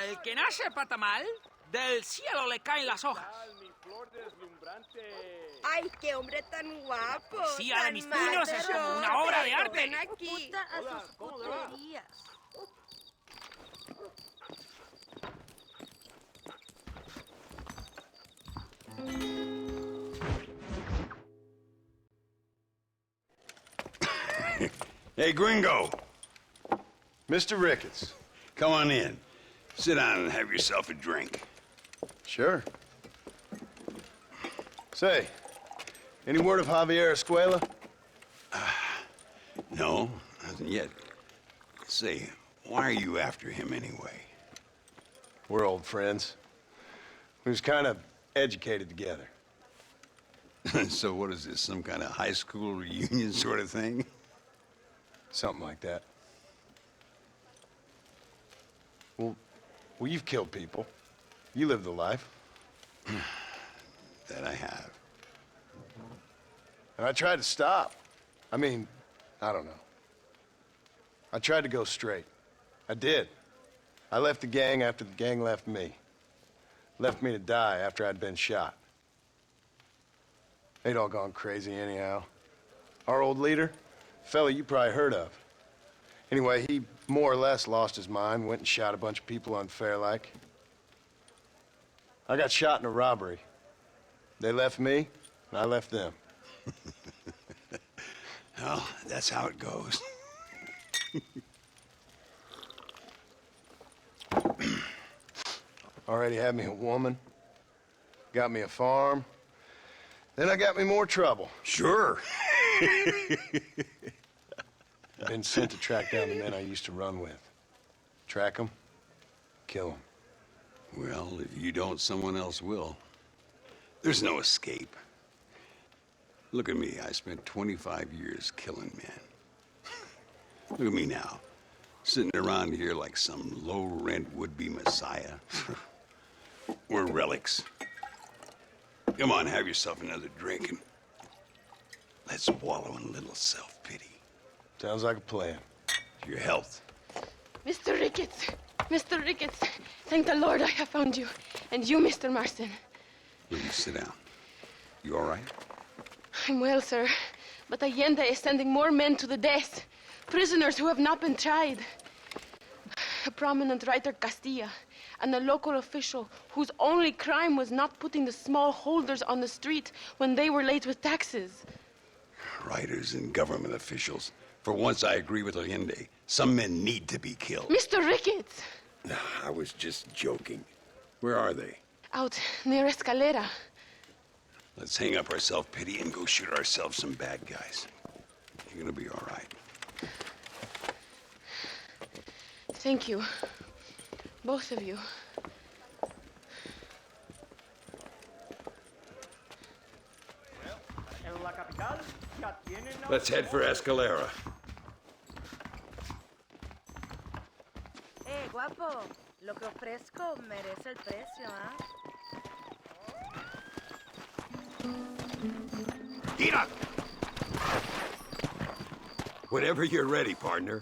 el que nace patamal, del cielo le caen las hojas. ¡Ay, qué hombre tan guapo! La poesía de tan mis puños es como una obra de arte. Ven aquí. Puta a sus puterías. Hey, Gringo. Mr. Ricketts. Come on in. Sit down and have yourself a drink. Sure. Say, any word of Javier Escuela? No, nothing yet. Say, why are you after him anyway? We're old friends. We was kind of educated together. So what is this, some kind of high school reunion sort of thing? Something like that. Well, you've killed people. You lived the life. That I have. And I tried to stop. I mean, I don't know. I tried to go straight. I did. I left the gang after the gang left me. Left me to die after I'd been shot. They'd all gone crazy anyhow. Our old leader, fella you probably heard of. Anyway, he more or less lost his mind, went and shot a bunch of people unfair-like. I got shot in a robbery. They left me, and I left them. Well, that's how it goes. Already had me a woman, got me a farm, then I got me more trouble. Sure. Been sent to track down the men I used to run with. Track them, kill them. Well, if you don't, someone else will. There's no escape. Look at me. I spent 25 years killing men. Look at me now, sitting around here like some low-rent would-be messiah. We're relics. Come on, have yourself another drink and let's wallow in a little self-pity. Sounds like a plan. Your health. Mr. Ricketts! Mr. Ricketts! Thank the Lord I have found you. And you, Mr. Marston. Will you sit down? You all right? I'm well, sir. But Allende is sending more men to the death. Prisoners who have not been tried. A prominent writer, Castilla, and a local official whose only crime was not putting the small holders on the street when they were late with taxes. Writers and government officials. For once, I agree with Allende. Some men need to be killed. Mr. Ricketts! I was just joking. Where are they? Out near Escalera. Let's hang up our self-pity and go shoot ourselves some bad guys. You're gonna be all right. Thank you. Both of you. Let's head for Escalera. Guapo, lo que ofrezco merece el precio, ¿ah? Tira! Whenever you're ready, partner.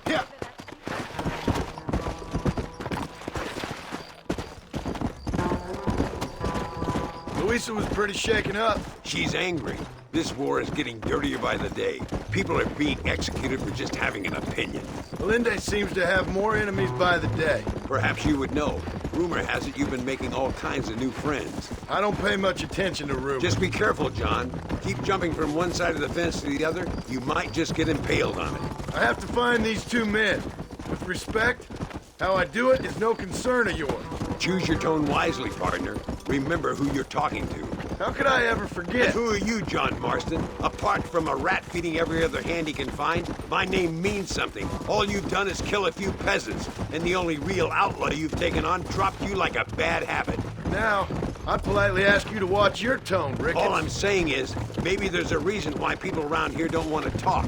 Yeah. Luisa was pretty shaken up. She's angry. This war is getting dirtier by the day. People are being executed for just having an opinion. Allende seems to have more enemies by the day. Perhaps you would know. Rumor has it you've been making all kinds of new friends. I don't pay much attention to rumors. Just be careful, John. Keep jumping from one side of the fence to the other. You might just get impaled on it. I have to find these two men. With respect, how I do it is no concern of yours. Choose your tone wisely, partner. Remember who you're talking to. How could I ever forget? And who are you, John Marston? Apart from a rat feeding every other hand he can find, my name means something. All you've done is kill a few peasants, and the only real outlaw you've taken on dropped you like a bad habit. Now, I politely ask you to watch your tone, Ricketts. All I'm saying is, maybe there's a reason why people around here don't want to talk.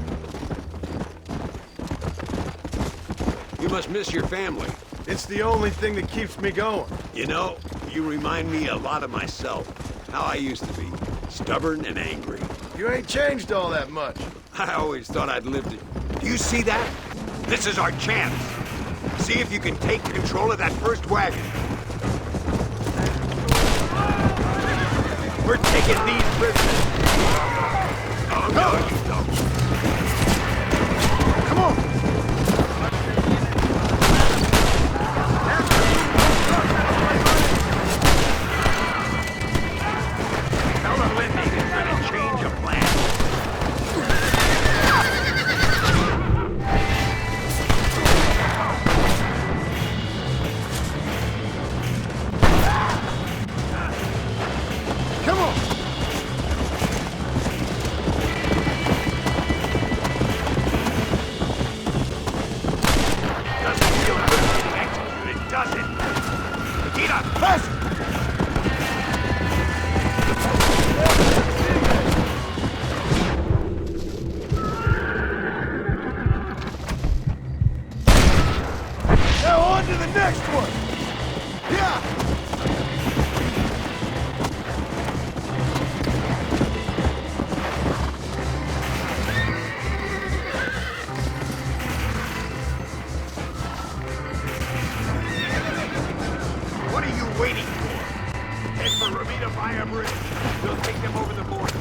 You must miss your family. It's the only thing that keeps me going. You know, you remind me a lot of myself. How I used to be. Stubborn and angry. You ain't changed all that much. I always thought I'd lived Do you see that? This is our chance. See if you can take control of that first wagon. We're taking these prisoners. Oh, no, you don't. Come on. Tell the Lindy he's gonna change a plan. Come on! Doesn't feel good getting executed, does it? Get up! Pass it! Now on to the next one! Yeah! What are you waiting for? Head for Ramita via bridge. We'll take them over the border.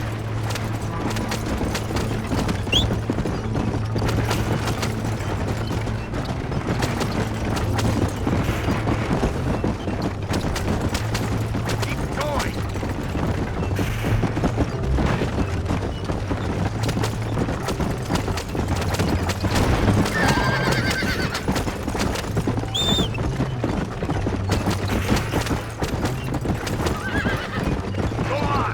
Keep going. Go on.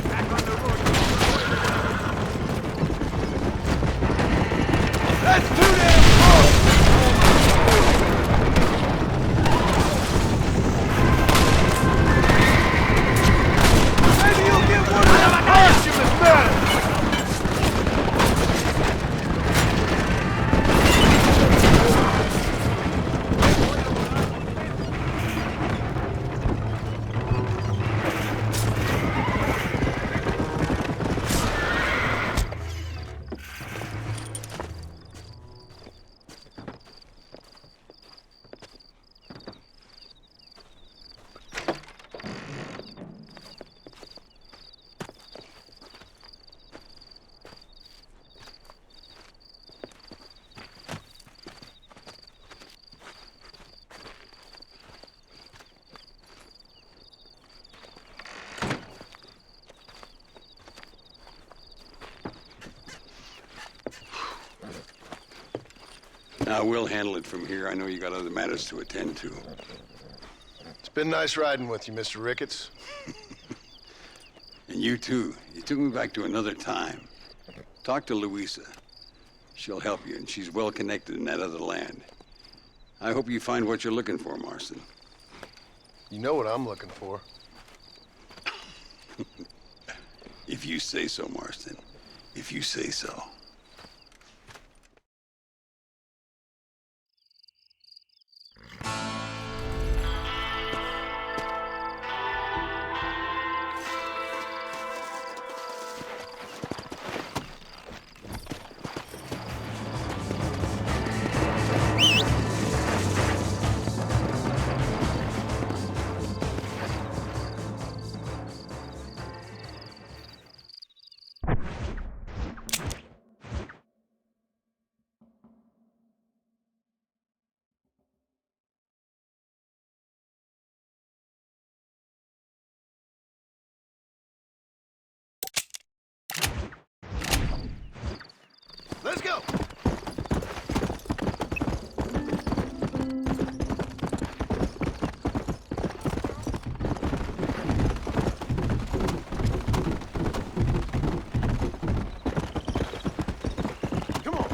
Back on the road. That's too damn close! Maybe you'll get one of them posthumous medals! Now, we'll handle it from here. I know you got other matters to attend to. It's been nice riding with you, Mr. Ricketts. And you too. You took me back to another time. Talk to Louisa. She'll help you, and she's well connected in that other land. I hope you find what you're looking for, Marston. You know what I'm looking for. If you say so, Marston. If you say so. Let's go! Come on!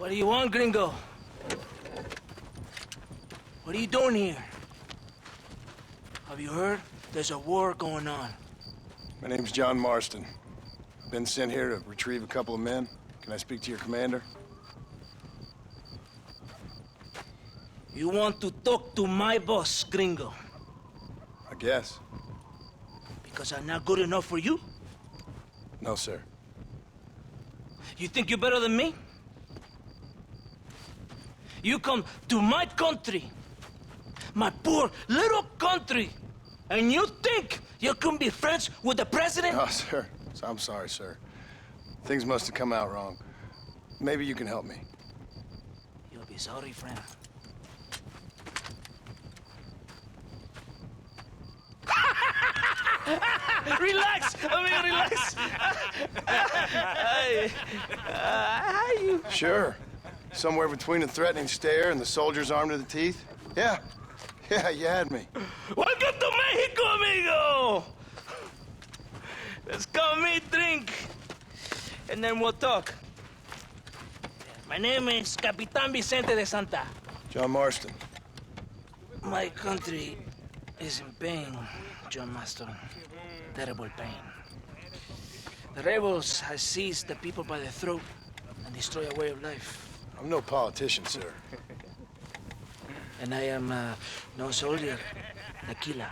What do you want, gringo? What are you doing here? Have you heard? There's a war going on. My name's John Marston. Been sent here to retrieve a couple of men. Can I speak to your commander? You want to talk to my boss, gringo? I guess. Because I'm not good enough for you? No, sir. You think you're better than me? You come to my country, my poor little country, and you think you can be friends with the president? Oh, sir. I'm sorry, sir. Things must have come out wrong. Maybe you can help me. You'll be sorry, friend. Relax! Amigo, relax! Sure. Somewhere between a threatening stare and the soldier's arm to the teeth? Yeah. Yeah, you had me. Welcome to Mexico, amigo! Let's come meet, drink, and then we'll talk. My name is Capitan Vicente de Santa. John Marston. My country is in pain, John Marston. Terrible pain. The rebels have seized the people by the throat and destroyed a way of life. I'm no politician, sir. And I am no soldier, a killer.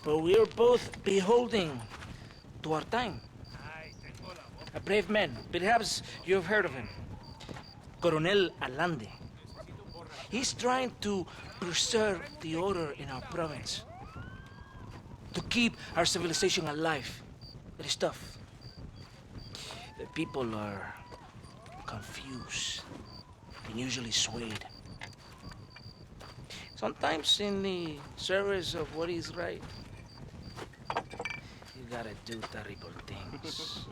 But we are both beholding to our time. A brave man, perhaps you've heard of him. Coronel Allende. He's trying to preserve the order in our province. To keep our civilization alive. It is tough. The people are confused and usually swayed. Sometimes in the service of what is right, you gotta do terrible things.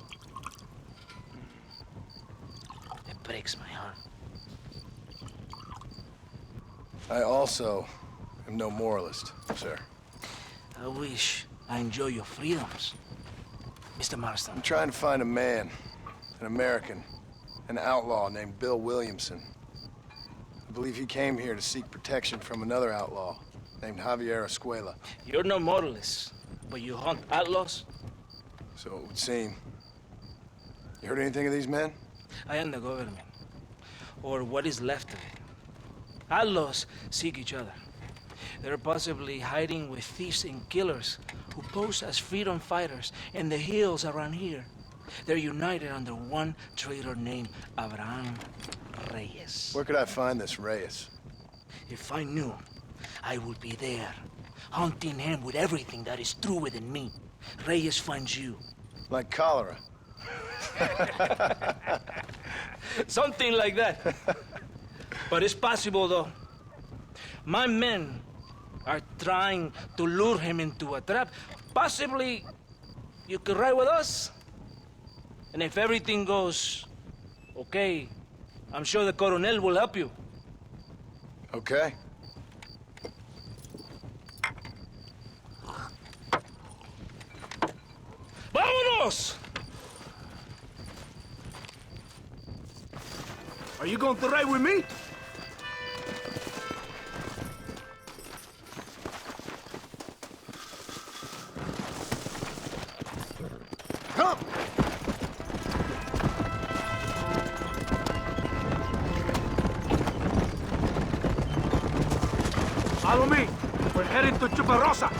It breaks my heart. I also am no moralist, sir. I wish I enjoy your freedoms, Mr. Marston. I'm trying to find a man, an American, an outlaw named Bill Williamson. I believe he came here to seek protection from another outlaw named Javier Escuela. You're no moralist, but you hunt outlaws? So it would seem. You heard anything of these men? I am the government, or what is left of it. Outlaws seek each other. They're possibly hiding with thieves and killers who pose as freedom fighters in the hills around here. They're united under one traitor named Abraham Reyes. Where could I find this Reyes? If I knew, I would be there, hunting him with everything that is true within me. Reyes finds you. Like cholera. Something like that. But it's possible, though. My men are trying to lure him into a trap. Possibly you could ride with us. And if everything goes okay, I'm sure the Coronel will help you. Okay. ¡Vámonos! Are you going to ride with me? Come! Follow me. We're heading to Chuparosa.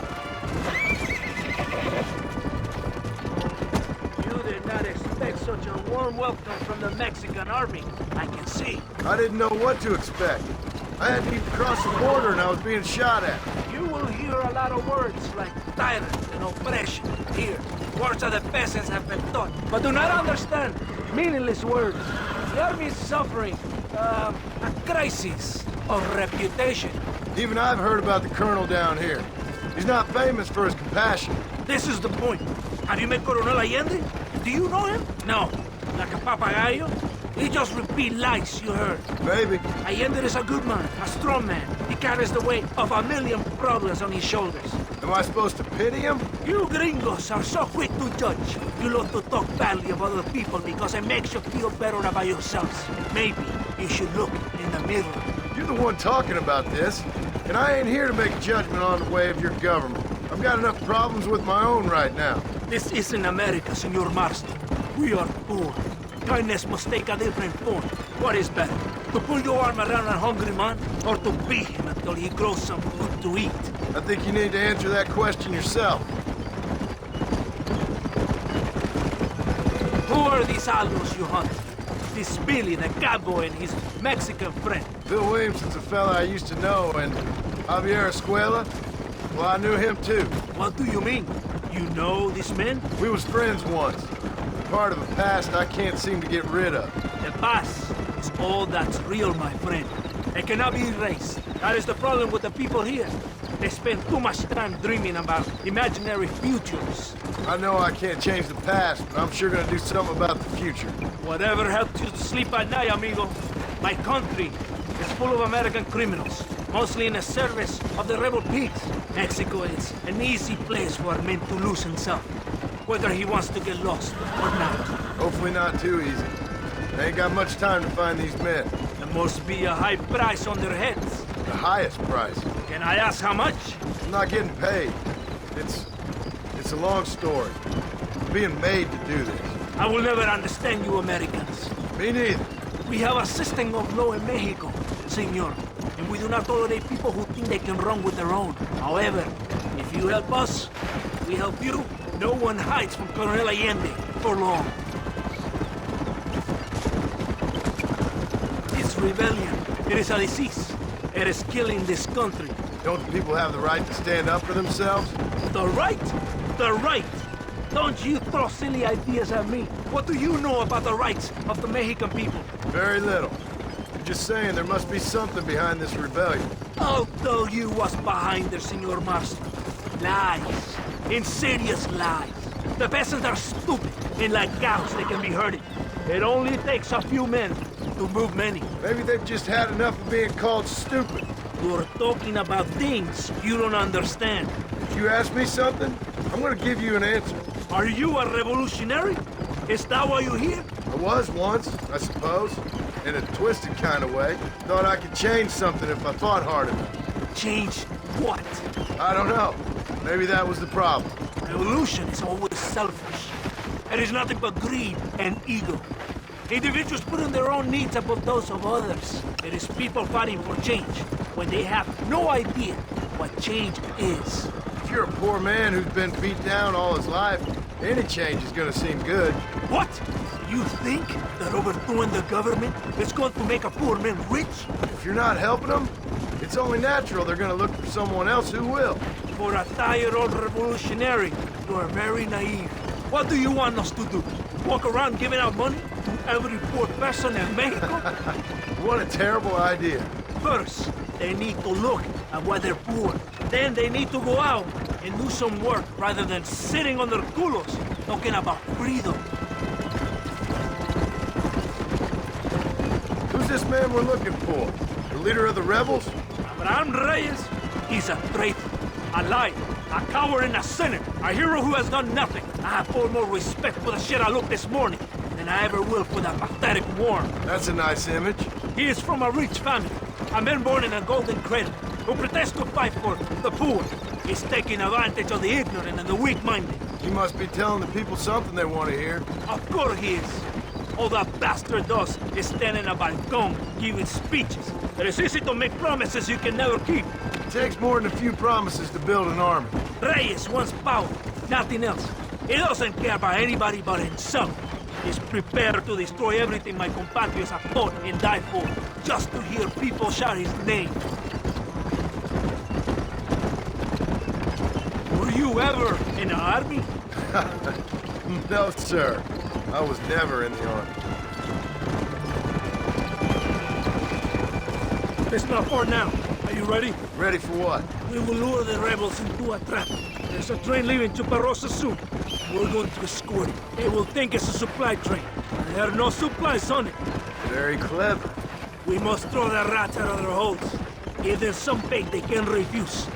You did not expect such a warm welcome from the Mexican army, I can see. I didn't know what to expect. I hadn't even crossed the border and I was being shot at. You will hear a lot of words like tyrant and oppression here. Words that the peasants have been taught, but do not understand meaningless words. The army is suffering a crisis of reputation. Even I've heard about the colonel down here. He's not famous for his compassion. This is the point. Have you met Coronel Allende? Do you know him? No. Like a papagayo? He just repeats lies you heard. Maybe. Allende is a good man, a strong man. He carries the weight of 1,000,000 problems on his shoulders. Am I supposed to pity him? You gringos are so quick to judge. You love to talk badly of other people because it makes you feel better about yourselves. Maybe you should look in the mirror. You're the one talking about this, and I ain't here to make a judgment on the way of your government. I've got enough problems with my own right now. This isn't America, Senor Marston. We are poor. Kindness must take a different form. What is better? To pull your arm around a hungry man, or to beat him until he grows some food to eat? I think you need to answer that question yourself. Who are these Aldos you hunt? This Billy, the cowboy, and his Mexican friend. Bill Williamson's a fella I used to know, and Javier Escuela, well, I knew him too. What do you mean? You know these men? We was friends once. Part of a past I can't seem to get rid of. The past is all that's real, my friend. It cannot be erased. That is the problem with the people here. They spend too much time dreaming about imaginary futures. I know I can't change the past, but I'm sure gonna do something about the future. Whatever helps you to sleep at night, amigo. My country is full of American criminals, mostly in the service of the rebel pigs. Mexico is an easy place for a man to lose himself, whether he wants to get lost or not. Hopefully not too easy. I ain't got much time to find these men. There must be a high price on their heads. The highest price. Can I ask how much? I'm not getting paid. It's a long story. I'm being made to do this. I will never understand you Americans. Me neither. We have a system of law in Mexico, senor, and we do not tolerate people who think they can run with their own. However, if you help us, we help you. No one hides from Colonel Allende for long. This rebellion, it is a disease. It is killing this country. Don't the people have the right to stand up for themselves? The right? The right! Don't you throw silly ideas at me. What do you know about the rights of the Mexican people? Very little. I'm just saying there must be something behind this rebellion. I'll tell you what's behind there, Senor Marston. Lies. Insidious lies. The peasants are stupid, and like cows, they can be herded. It only takes a few men to move many. Maybe they've just had enough of being called stupid. You're talking about things you don't understand. If you ask me something, I'm gonna give you an answer. Are you a revolutionary? Is that why you're here? I was once, I suppose. In a twisted kind of way. Thought I could change something if I thought hard enough. Change what? I don't know. Maybe that was the problem. Revolution is always selfish. It is nothing but greed and ego. Individuals putting their own needs above those of others. It is people fighting for change when they have no idea what change is. If you're a poor man who's been beat down all his life, any change is gonna seem good. What? You think that overthrowing the government is going to make a poor man rich? If you're not helping them, it's only natural they're gonna look for someone else who will. For a tired old revolutionary, you are very naive. What do you want us to do? Walk around giving out money to every poor person in Mexico? What a terrible idea. First, they need to look at why they're poor. Then they need to go out and do some work rather than sitting on their culos talking about freedom. Who's this man we're looking for? The leader of the rebels? Abraham Reyes, he's a traitor, a liar, a coward and a sinner, a hero who has done nothing. I have far more respect for the shit I looked this morning than I ever will for that pathetic worm. That's a nice image. He is from a rich family, a man born in a golden cradle, who pretends to fight for the poor. He's taking advantage of the ignorant and the weak-minded. He must be telling the people something they want to hear. Of course he is. All that bastard does is stand in a balcón giving speeches. It is easy to make promises you can never keep. It takes more than a few promises to build an army. Reyes wants power, nothing else. He doesn't care about anybody but himself. He's prepared to destroy everything my compatriots have fought and died for, just to hear people shout his name. Were you ever in the army? No, sir. I was never in the army. It's not far now. Are you ready? Ready for what? We will lure the rebels into a trap. There's a train leaving to Barrosa soon. We're going to escort it. They will think it's a supply train. There are no supplies on it. Very clever. We must throw the rats out of their holes. Give them some bait they can refuse.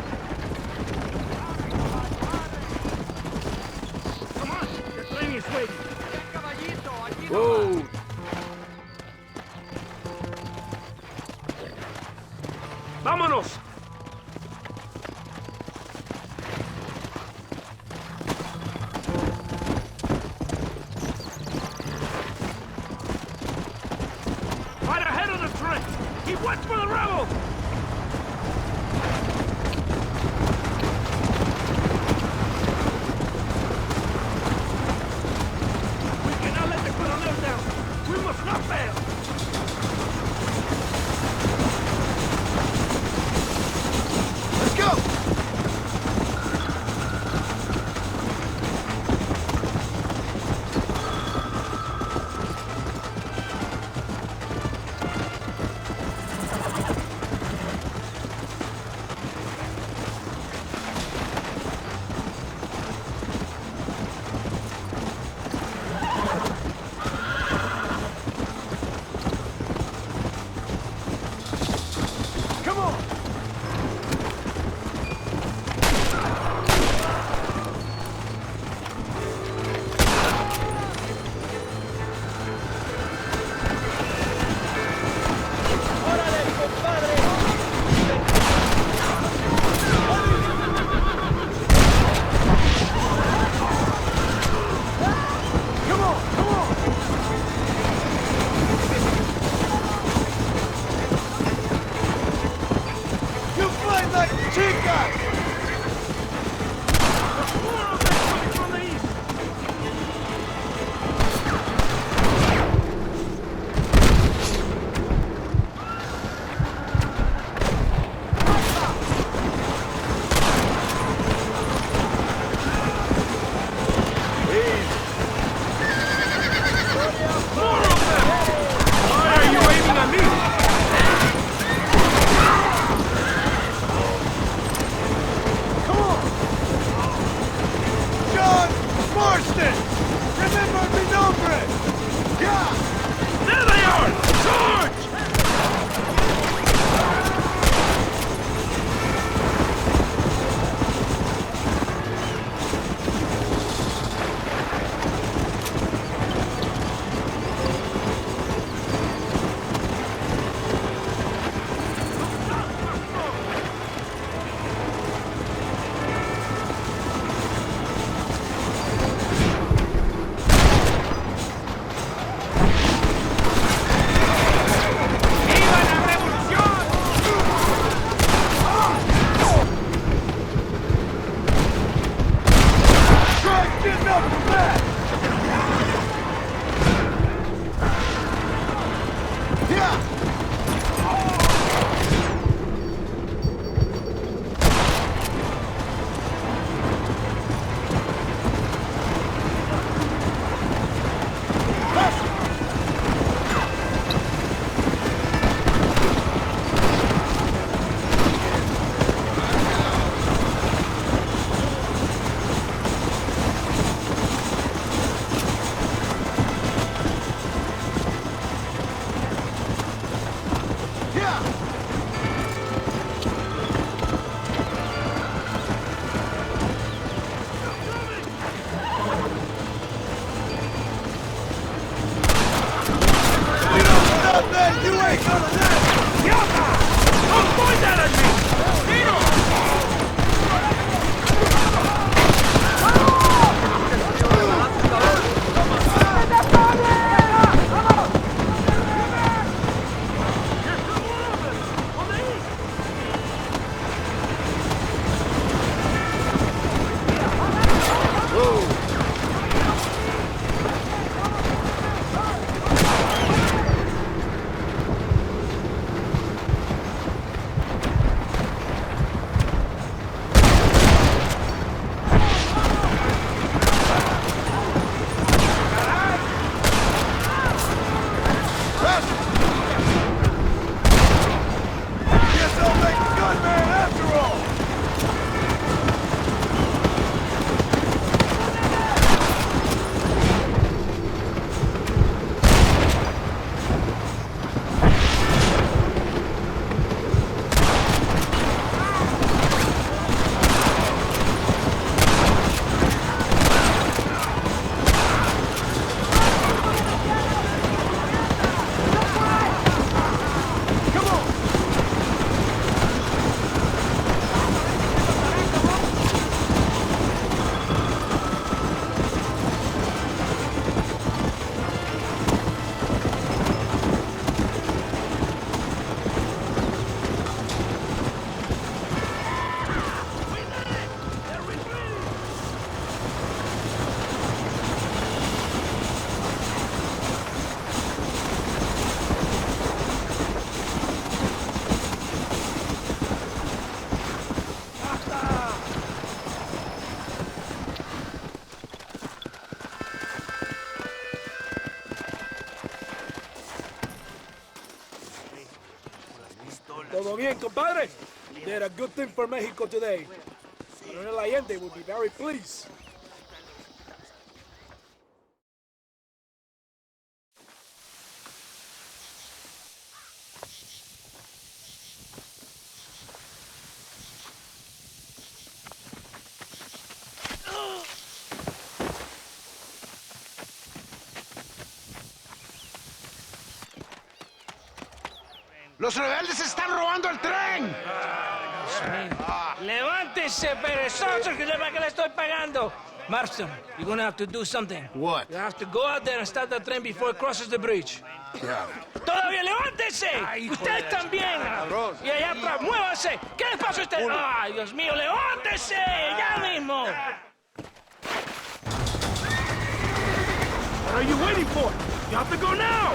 waiting. Whoa! ¡Vámonos! Right ahead of the train! Keep watch for the rebels! We cannot let the Colonel down! We must not fail! Let's go! Come on! Come on, come on! You fight like chicas! More of them coming from the east! More of them! Why are you aiming at me? Come on! John Marston! Remember mi nombre! Yeah! There they are! Charge! ¡Viva la revolución! Try getting up from that! Yeah! Yeah! You don't stop that, you ain't gonna live! ¡Idiota! ¡Don't point that at me! bien, compadre? You did a good thing for Mexico today. Coronel Allende will be very pleased. ¡Los rebeldes están robando el tren! Levántese, perezoso, que le estoy pagando. Marston, you're gonna have to do something. What? You have to go out there and stop the train before it crosses the bridge. Yeah. ¡Todavía levántese! ¡Usted también! Y allá atrás, muévase. ¿Qué les pasa a usted? ¡Ay, Dios mío, levántese! ¡Ya mismo! What are you waiting for? You have to go now!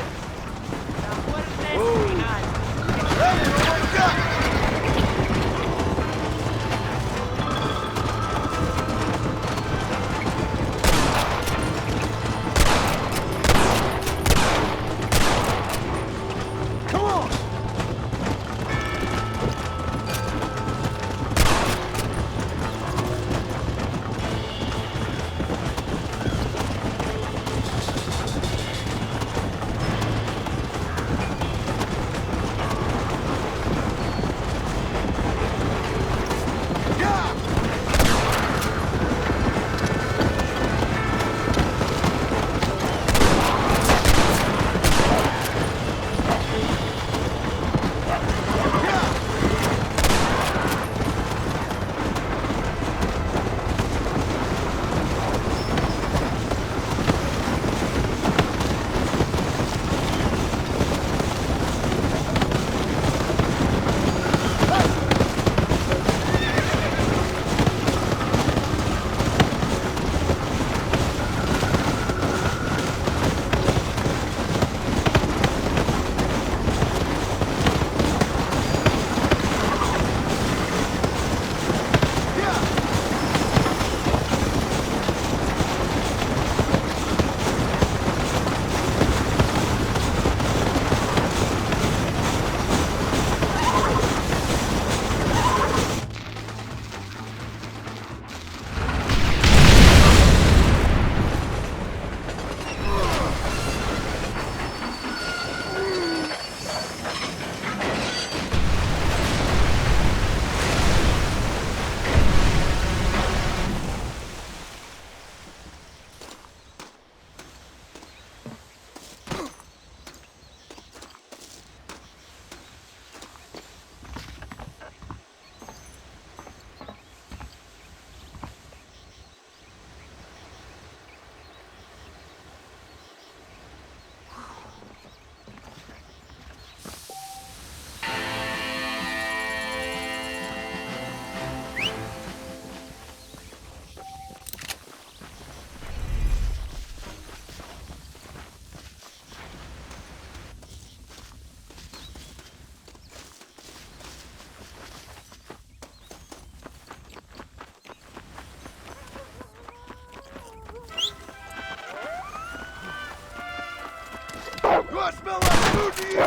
Do I smell like food to you?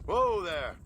Whoa there.